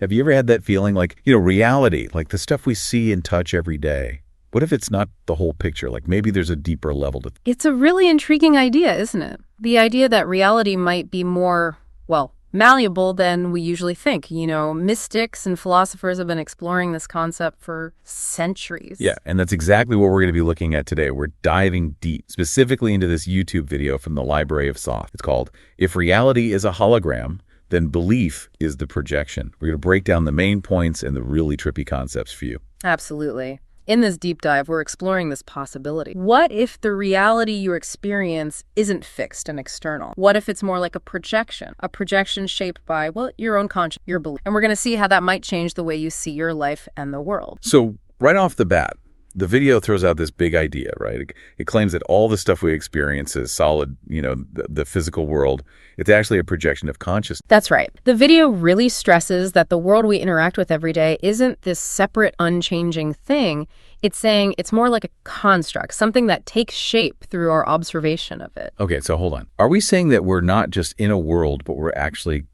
Have you ever had that feeling like, reality, like the stuff we see and touch every day? What if it's not the whole picture? Like maybe there's a deeper level to It's a really intriguing idea, isn't it? The idea that reality might be more, well, malleable than we usually think. Mystics and philosophers have been exploring this concept for centuries. Yeah, and that's exactly what we're going to be looking at today. We're diving deep, specifically into this YouTube video from the Library of Thoth. It's called, If Reality is a Hologram, Then Belief is the Projection. We're going to break down the main points and the really trippy concepts for you. Absolutely. In this deep dive, we're exploring this possibility. What if the reality you experience isn't fixed and external? What if it's more like a projection shaped by, well, your own conscience, your belief? And we're going to see how that might change the way you see your life and the world. So right off the bat, the video throws out this big idea, right? It claims that all the stuff we experience is solid, the physical world. It's actually a projection of consciousness. That's right. The video really stresses that the world we interact with every day isn't this separate, unchanging thing. It's saying it's more like a construct, something that takes shape through our observation of it. Okay, so hold on. Are we saying that we're not just in a world, but we're actually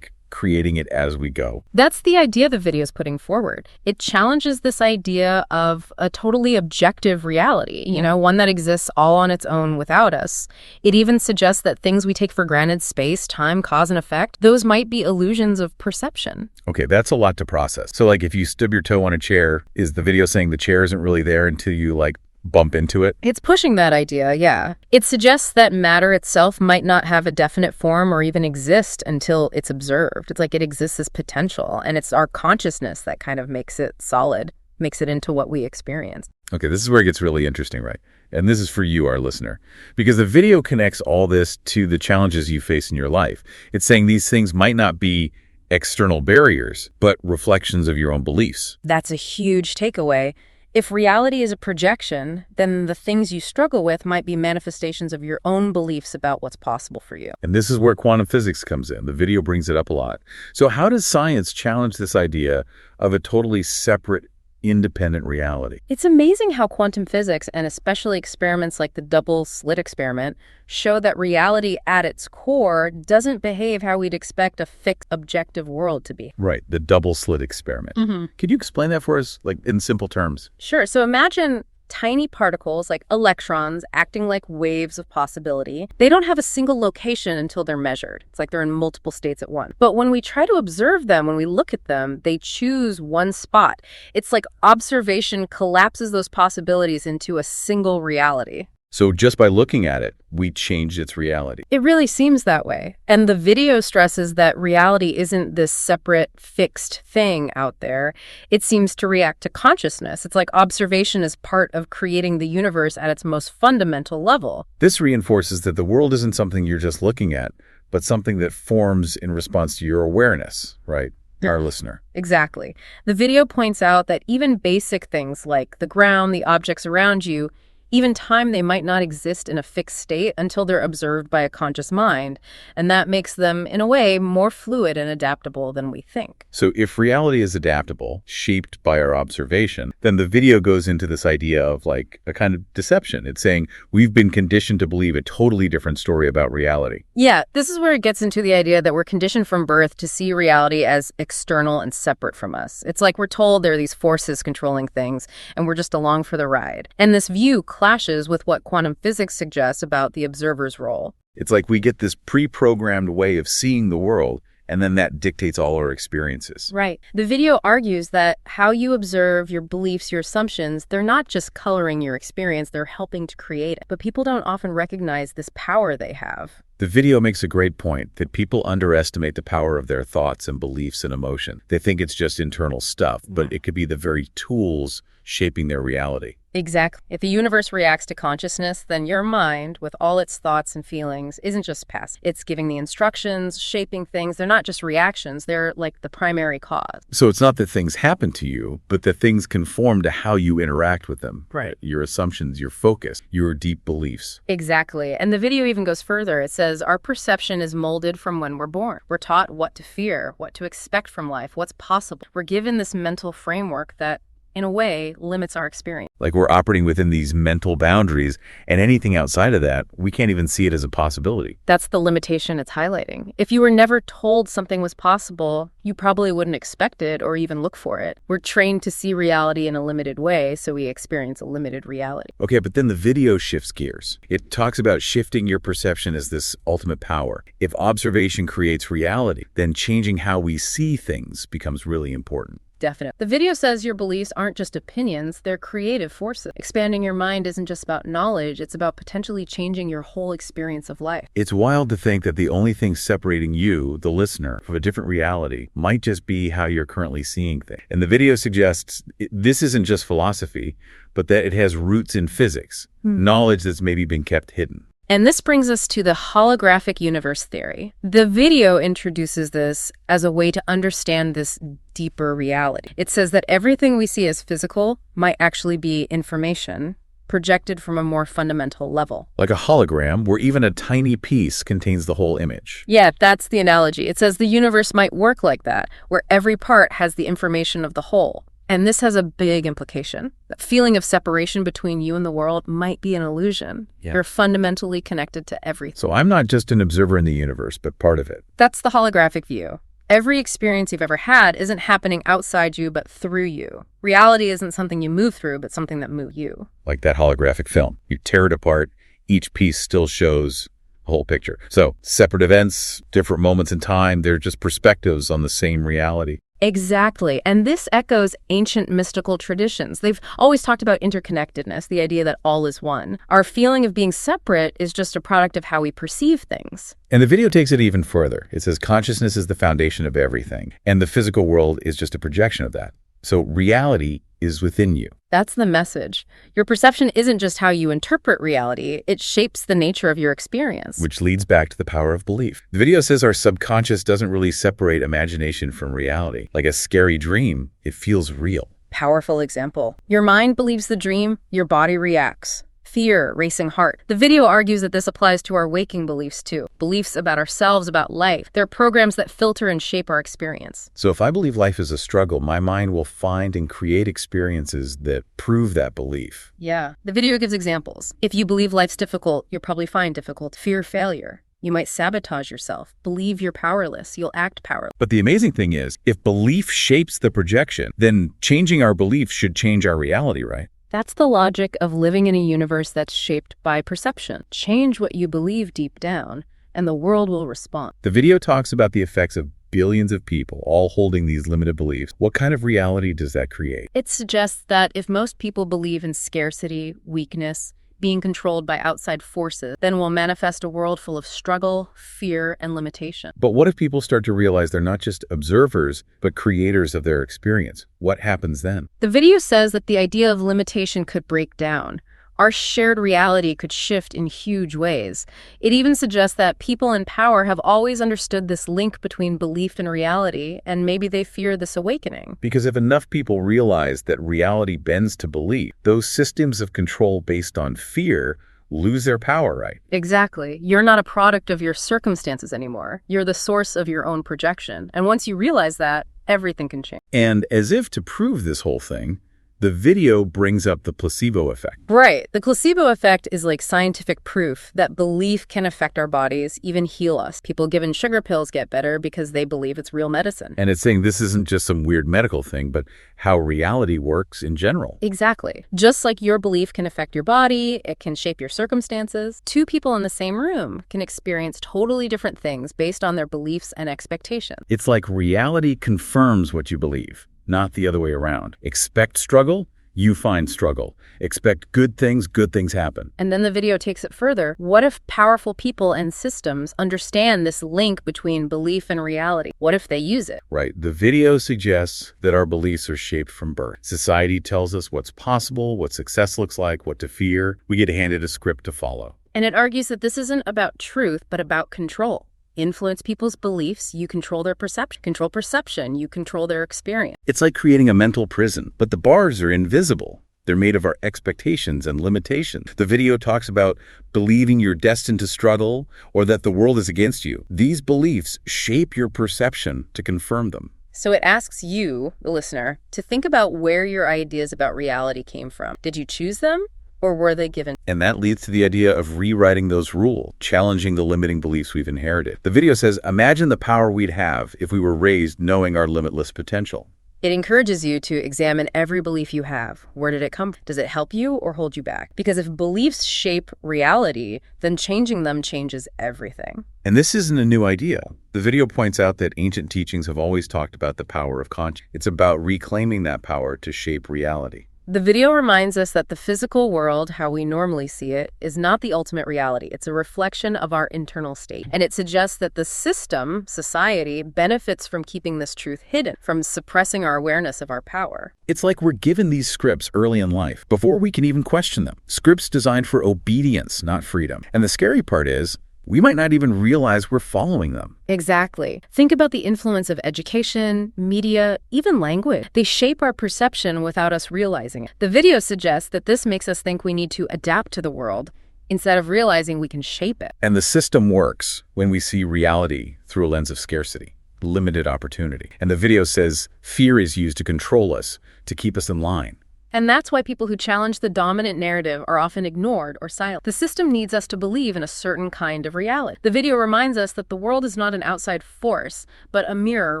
creating it as we go? That's the idea the video is putting forward. It challenges this idea of a totally objective reality, one that exists all on its own without us. It even suggests that things we take for granted, space, time, cause and effect, those might be illusions of perception. Okay, that's a lot to process. So if you stub your toe on a chair, is the video saying the chair isn't really there until you bump into it? It's pushing that idea, yeah. It suggests that matter itself might not have a definite form or even exist until it's observed. It's like it exists as potential, and it's our consciousness that kind of makes it solid, makes it into what we experience. Okay, this is where it gets really interesting, right? And this is for you, our listener, because the video connects all this to the challenges you face in your life. It's saying these things might not be external barriers, but reflections of your own beliefs. That's a huge takeaway. If reality is a projection, then the things you struggle with might be manifestations of your own beliefs about what's possible for you. And this is where quantum physics comes in. The video brings it up a lot. So how does science challenge this idea of a totally separate, independent reality? It's amazing how quantum physics, and especially experiments like the double slit experiment, show that reality at its core doesn't behave how we'd expect a fixed, objective world to be. Right, the double slit experiment. Could you explain that for us, in simple terms? Sure. So imagine tiny particles like electrons acting like waves of possibility. They don't have a single location until they're measured. It's like they're in multiple states at once. But when we try to observe them, when we look at them, they choose one spot. It's like observation collapses those possibilities into a single reality. So just by looking at it, we changed its reality. It really seems that way. And the video stresses that reality isn't this separate, fixed thing out there. It seems to react to consciousness. It's like observation is part of creating the universe at its most fundamental level. This reinforces that the world isn't something you're just looking at, but something that forms in response to your awareness, right? Our listener. Exactly. The video points out that even basic things like the ground, the objects around you, even time, they might not exist in a fixed state until they're observed by a conscious mind. And that makes them, in a way, more fluid and adaptable than we think. So if reality is adaptable, shaped by our observation, then the video goes into this idea of a kind of deception. It's saying we've been conditioned to believe a totally different story about reality. Yeah, this is where it gets into the idea that we're conditioned from birth to see reality as external and separate from us. It's like we're told there are these forces controlling things, and we're just along for the ride. And this view clashes with what quantum physics suggests about the observer's role. It's like we get this pre-programmed way of seeing the world, and then that dictates all our experiences. Right. The video argues that how you observe your beliefs, your assumptions, they're not just coloring your experience, they're helping to create it. But people don't often recognize this power they have. The video makes a great point that people underestimate the power of their thoughts and beliefs and emotion. They think it's just internal stuff, but it could be the very tools shaping their reality. Exactly. If the universe reacts to consciousness, then your mind, with all its thoughts and feelings, isn't just passive. It's giving the instructions, shaping things. They're not just reactions. They're like the primary cause. So it's not that things happen to you, but that things conform to how you interact with them. Right. Your assumptions, your focus, your deep beliefs. Exactly. And the video even goes further. It says our perception is molded from when we're born. We're taught what to fear, what to expect from life, what's possible. We're given this mental framework that in a way, limits our experience. Like we're operating within these mental boundaries, and anything outside of that, we can't even see it as a possibility. That's the limitation it's highlighting. If you were never told something was possible, you probably wouldn't expect it or even look for it. We're trained to see reality in a limited way, so we experience a limited reality. Okay, but then the video shifts gears. It talks about shifting your perception as this ultimate power. If observation creates reality, then changing how we see things becomes really important. Definitely. The video says your beliefs aren't just opinions, they're creative forces. Expanding your mind isn't just about knowledge, it's about potentially changing your whole experience of life. It's wild to think that the only thing separating you, the listener, from a different reality might just be how you're currently seeing things. And the video suggests this isn't just philosophy, but that it has roots in physics, knowledge that's maybe been kept hidden. And this brings us to the holographic universe theory. The video introduces this as a way to understand this deeper reality. It says that everything we see as physical might actually be information projected from a more fundamental level. Like a hologram where even a tiny piece contains the whole image. Yeah, that's the analogy. It says the universe might work like that, where every part has the information of the whole. And this has a big implication. The feeling of separation between you and the world might be an illusion. Yeah. You're fundamentally connected to everything. So I'm not just an observer in the universe, but part of it. That's the holographic view. Every experience you've ever had isn't happening outside you, but through you. Reality isn't something you move through, but something that moves you. Like that holographic film. You tear it apart, each piece still shows a whole picture. So separate events, different moments in time, they're just perspectives on the same reality. Exactly. And this echoes ancient mystical traditions. They've always talked about interconnectedness, the idea that all is one. Our feeling of being separate is just a product of how we perceive things. And the video takes it even further. It says consciousness is the foundation of everything, and the physical world is just a projection of that. So reality is within you. That's the message. Your perception isn't just how you interpret reality, it shapes the nature of your experience. Which leads back to the power of belief. The video says our subconscious doesn't really separate imagination from reality. Like a scary dream, it feels real. Powerful example. Your mind believes the dream, your body reacts. Fear, racing heart. The video argues that this applies to our waking beliefs too. Beliefs about ourselves, about life. They're programs that filter and shape our experience. So if I believe life is a struggle, my mind will find and create experiences that prove that belief. Yeah. The video gives examples. If you believe life's difficult, you'll probably find difficult. Fear failure. You might sabotage yourself. Believe you're powerless. You'll act powerless. But the amazing thing is, if belief shapes the projection, then changing our belief should change our reality, right? That's the logic of living in a universe that's shaped by perception. Change what you believe deep down, and the world will respond. The video talks about the effects of billions of people all holding these limited beliefs. What kind of reality does that create? It suggests that if most people believe in scarcity, weakness, being controlled by outside forces, then we'll manifest a world full of struggle, fear, and limitation. But what if people start to realize they're not just observers, but creators of their experience? What happens then? The video says that the idea of limitation could break down. Our shared reality could shift in huge ways. It even suggests that people in power have always understood this link between belief and reality, and maybe they fear this awakening. Because if enough people realize that reality bends to belief, those systems of control based on fear lose their power, right? Exactly. You're not a product of your circumstances anymore. You're the source of your own projection. And once you realize that, everything can change. And as if to prove this whole thing, the video brings up the placebo effect. Right. The placebo effect is like scientific proof that belief can affect our bodies, even heal us. People given sugar pills get better because they believe it's real medicine. And it's saying this isn't just some weird medical thing, but how reality works in general. Exactly. Just like your belief can affect your body, it can shape your circumstances. Two people in the same room can experience totally different things based on their beliefs and expectations. It's like reality confirms what you believe, not the other way around. Expect struggle, you find struggle. Expect good things happen. And then the video takes it further. What if powerful people and systems understand this link between belief and reality? What if they use it? Right. The video suggests that our beliefs are shaped from birth. Society tells us what's possible, what success looks like, what to fear. We get handed a script to follow. And it argues that this isn't about truth, but about control. Influence people's beliefs, you control their perception. Control perception, you control their experience. It's like creating a mental prison, but the bars are invisible. They're made of our expectations and limitations. The video talks about believing you're destined to struggle or that the world is against you. These beliefs shape your perception to confirm them. So it asks you, the listener, to think about where your ideas about reality came from. Did you choose them? Or were they given? And that leads to the idea of rewriting those rules, challenging the limiting beliefs we've inherited. The video says, imagine the power we'd have if we were raised knowing our limitless potential. It encourages you to examine every belief you have. Where did it come from? Does it help you or hold you back? Because if beliefs shape reality, then changing them changes everything. And this isn't a new idea. The video points out that ancient teachings have always talked about the power of conscience. It's about reclaiming that power to shape reality. The video reminds us that the physical world, how we normally see it, is not the ultimate reality. It's a reflection of our internal state. And it suggests that the system, society, benefits from keeping this truth hidden, from suppressing our awareness of our power. It's like we're given these scripts early in life, before we can even question them. Scripts designed for obedience, not freedom. And the scary part is, we might not even realize we're following them. Exactly. Think about the influence of education, media, even language. They shape our perception without us realizing it. The video suggests that this makes us think we need to adapt to the world instead of realizing we can shape it. And the system works when we see reality through a lens of scarcity, limited opportunity. And the video says fear is used to control us, to keep us in line. And that's why people who challenge the dominant narrative are often ignored or silenced. The system needs us to believe in a certain kind of reality. The video reminds us that the world is not an outside force, but a mirror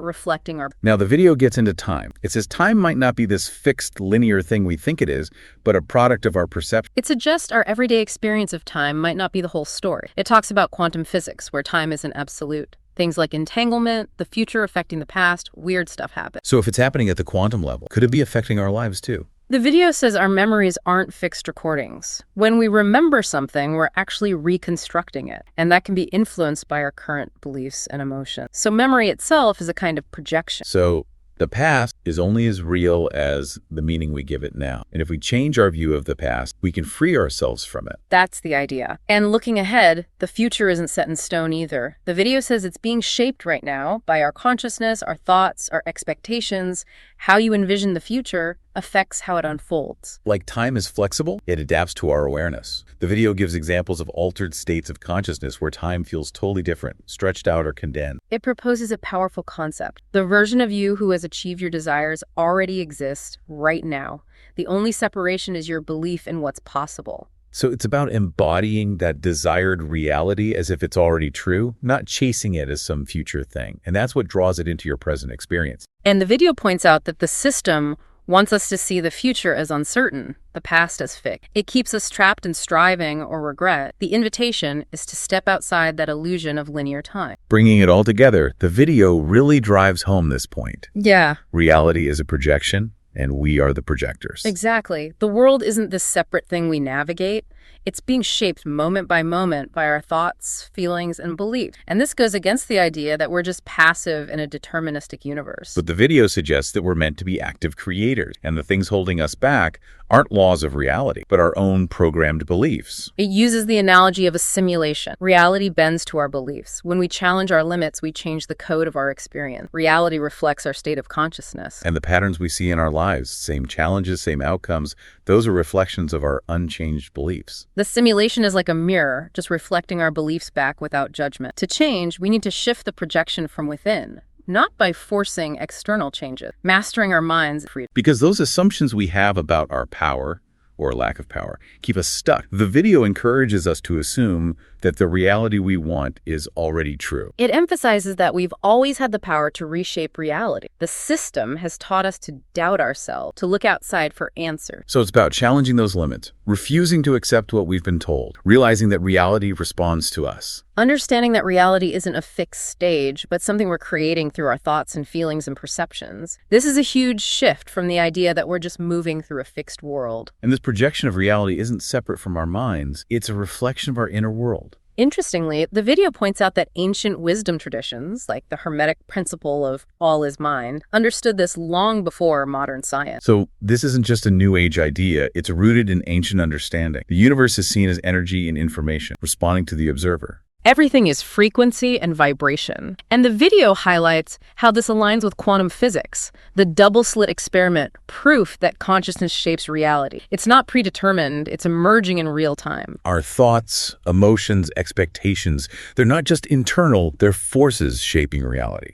reflecting our... Now, the video gets into time. It says time might not be this fixed, linear thing we think it is, but a product of our perception. It suggests our everyday experience of time might not be the whole story. It talks about quantum physics, where time isn't absolute. Things like entanglement, the future affecting the past, weird stuff happens. So if it's happening at the quantum level, could it be affecting our lives too? The video says our memories aren't fixed recordings. When we remember something, we're actually reconstructing it, and that can be influenced by our current beliefs and emotions. So memory itself is a kind of projection. So the past is only as real as the meaning we give it now. And if we change our view of the past, we can free ourselves from it. That's the idea. And looking ahead, the future isn't set in stone either. The video says it's being shaped right now by our consciousness, our thoughts, our expectations. How you envision the future affects how it unfolds. Like time is flexible, it adapts to our awareness. The video gives examples of altered states of consciousness where time feels totally different, stretched out or condensed. It proposes a powerful concept. The version of you who has achieved your desires already exists right now. The only separation is your belief in what's possible. So it's about embodying that desired reality as if it's already true, not chasing it as some future thing. And that's what draws it into your present experience. And the video points out that the system wants us to see the future as uncertain, the past as fixed. It keeps us trapped in striving or regret. The invitation is to step outside that illusion of linear time. Bringing it all together, the video really drives home this point. Yeah. Reality is a projection, and we are the projectors. Exactly. The world isn't this separate thing we navigate. It's being shaped moment by moment by our thoughts, feelings, and beliefs. And this goes against the idea that we're just passive in a deterministic universe. But the video suggests that we're meant to be active creators, and the things holding us back aren't laws of reality, but our own programmed beliefs. It uses the analogy of a simulation. Reality bends to our beliefs. When we challenge our limits, we change the code of our experience. Reality reflects our state of consciousness. And the patterns we see in our lives, same challenges, same outcomes, those are reflections of our unchanged beliefs. The simulation is like a mirror, just reflecting our beliefs back without judgment. To change, we need to shift the projection from within, not by forcing external changes, mastering our minds. Because those assumptions we have about our power, or lack of power, keep us stuck. The video encourages us to assume that the reality we want is already true. It emphasizes that we've always had the power to reshape reality. The system has taught us to doubt ourselves, to look outside for answers. So it's about challenging those limits, refusing to accept what we've been told, realizing that reality responds to us. Understanding that reality isn't a fixed stage, but something we're creating through our thoughts and feelings and perceptions. This is a huge shift from the idea that we're just moving through a fixed world. And this projection of reality isn't separate from our minds. It's a reflection of our inner world. Interestingly, the video points out that ancient wisdom traditions, like the Hermetic principle of all is mind, understood this long before modern science. So this isn't just a new age idea, it's rooted in ancient understanding. The universe is seen as energy and information, responding to the observer. Everything is frequency and vibration. And the video highlights how this aligns with quantum physics, the double-slit experiment, proof that consciousness shapes reality. It's not predetermined, it's emerging in real time. Our thoughts, emotions, expectations, they're not just internal, they're forces shaping reality.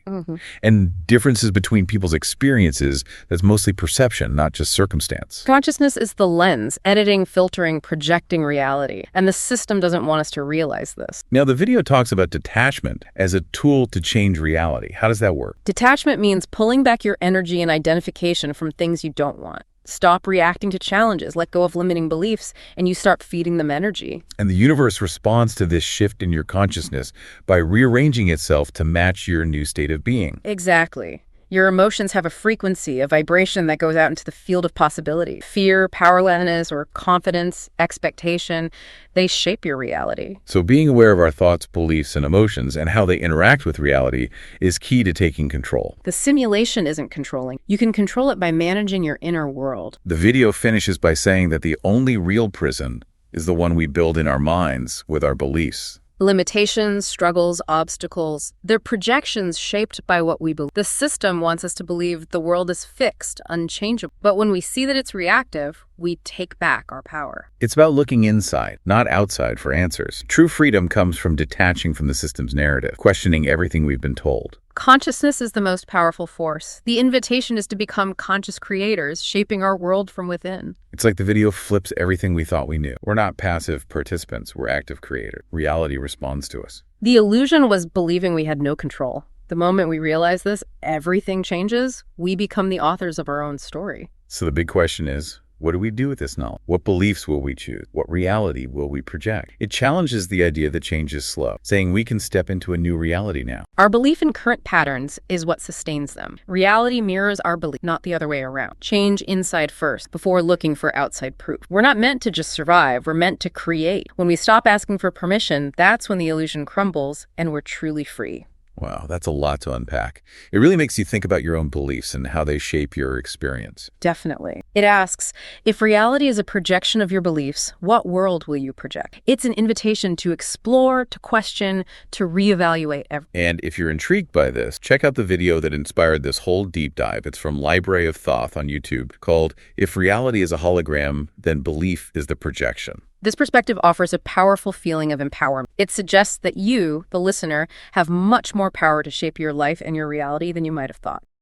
And differences between people's experiences, that's mostly perception, not just circumstance. Consciousness is the lens, editing, filtering, projecting reality. And the system doesn't want us to realize this. Now, the video talks about detachment as a tool to change reality. How does that work? Detachment means pulling back your energy and identification from things you don't want. Stop reacting to challenges, let go of limiting beliefs, and you start feeding them energy. And the universe responds to this shift in your consciousness by rearranging itself to match your new state of being. Exactly. Your emotions have a frequency, a vibration that goes out into the field of possibility. Fear, powerlessness, or confidence, expectation, they shape your reality. So being aware of our thoughts, beliefs, and emotions and how they interact with reality is key to taking control. The simulation isn't controlling. You can control it by managing your inner world. The video finishes by saying that the only real prison is the one we build in our minds with our beliefs. Limitations, struggles, obstacles, they're projections shaped by what we believe. The system wants us to believe the world is fixed, unchangeable. But when we see that it's reactive, we take back our power. It's about looking inside, not outside, for answers. True freedom comes from detaching from the system's narrative, questioning everything we've been told. Consciousness is the most powerful force. The invitation is to become conscious creators, shaping our world from within. It's like the video flips everything we thought we knew. We're not passive participants, we're active creators. Reality responds to us. The illusion was believing we had no control. The moment we realize this, everything changes. We become the authors of our own story. So the big question is, what do we do with this knowledge? What beliefs will we choose? What reality will we project? It challenges the idea that change is slow, saying we can step into a new reality now. Our belief in current patterns is what sustains them. Reality mirrors our belief, not the other way around. Change inside first, before looking for outside proof. We're not meant to just survive, we're meant to create. When we stop asking for permission, that's when the illusion crumbles and we're truly free. Wow, that's a lot to unpack. It really makes you think about your own beliefs and how they shape your experience. Definitely. It asks, if reality is a projection of your beliefs, what world will you project? It's an invitation to explore, to question, to reevaluate everything. And if you're intrigued by this, check out the video that inspired this whole deep dive. It's from Library of Thoth on YouTube, called If Reality is a Hologram, Then Belief is the Projection. This perspective offers a powerful feeling of empowerment. It suggests that you, the listener, have much more power to shape your life and your reality than you might have thought.